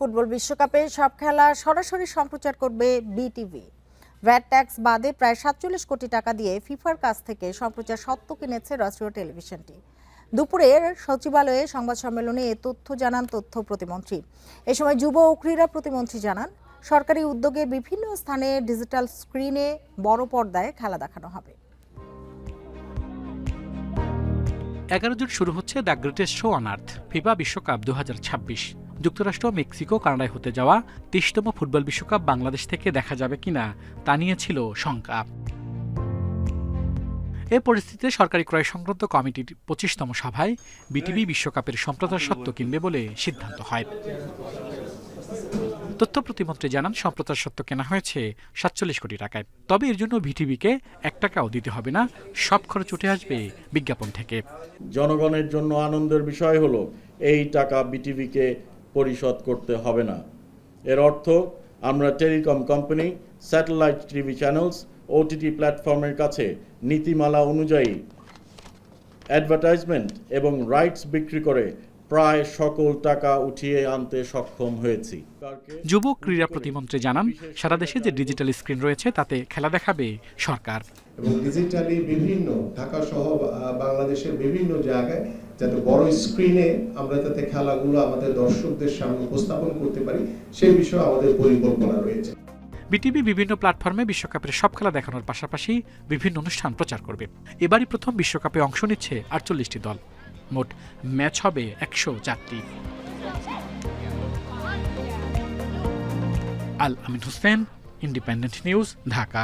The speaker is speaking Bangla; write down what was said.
ফুটবল বিশ্বকাপে সব খেলা সরাসরি সম্প্রচার করবে বিটিভি। ভ্যাট ট্যাক্স বাদে প্রায় ৪৭ কোটি টাকা দিয়ে ফিফার কাছ থেকে সম্প্রচার স্বত্ব কিনেছে রাষ্ট্রীয় টেলিভিশনটি। দুপুরের সচিবালয়ে সংবাদ সম্মেলনে এ তথ্য জানান তথ্য প্রতিমন্ত্রী। এ সময় যুব ও ক্রীড়া প্রতিমন্ত্রী জানান, সরকারি উদ্যোগে বিভিন্ন স্থানে ডিজিটাল স্ক্রিনে বড় পর্দায় খেলা দেখানো হবে। 11 জুন শুরু হচ্ছে the greatest show on earth FIFA বিশ্বকাপ 2026। যুক্তরাষ্ট্র, মেক্সিকো, কানাডায় হতে যাওয়া 30তম ফুটবল বিশ্বকাপ বাংলাদেশ থেকে দেখা যাবে কিনা তা নিয়ে ছিল শঙ্কা। এ পরিস্থিতিতে সরকারি ক্রয় সংক্রান্ত কমিটির 25তম সভায় বিটিভি বিশ্বকাপের সম্প্রচার স্বত্ব কিনবে বলে সিদ্ধান্ত হয়। তথ্য প্রতিমন্ত্রী জানান, সম্প্রচার স্বত্ব কেনা হয়েছে 47 কোটি টাকায়। তবে এর জন্য বিটিভিকে 1 টাকাও দিতে হবে না, সব খরচ উঠে আসবে বিজ্ঞাপন থেকে। জনগণের জন্য আনন্দের বিষয় হলো এই টাকা বিটিভিকে পরিশোধ করতে হবে না। এর অর্থ আমরা telecom company, satellite TV channels, OTT প্ল্যাটফর্মের কাছে নীতিমালা অনুযায়ী অ্যাডভার্টাইজমেন্ট এবং রাইটস বিক্রি করে প্রায় সকল টাকা উঠিয়ে আনতে সক্ষম হয়েছি। যুব ক্রীড়া প্রতিমন্ত্রী জানান, সারা দেশে যে ডিজিটাল স্ক্রিন রয়েছে তাতে খেলা দেখাবে সরকার। এবং ডিজিটালি বিভিন্ন ঢাকা সহ বাংলাদেশের বিভিন্ন জায়গায় যাতে বড় স্ক্রিনে আমরা যাতে খেলাগুলো আমাদের দর্শকদের সামনে উপস্থাপন করতে পারি সেই বিষয়ে আমাদের পরিকল্পনা রয়েছে। বিটিভি বিভিন্ন প্ল্যাটফর্মে বিশ্বকাপের সব খেলা দেখানোর পাশাপাশি বিভিন্ন অনুষ্ঠান প্রচার করবে। এবারই প্রথম বিশ্বকাপে অংশ নিচ্ছে 48টি দল। মোট ম্যাচ হবে 104টি। আল আমিন হোসেন, ইন্ডিপেন্ডেন্ট নিউজ, ঢাকা।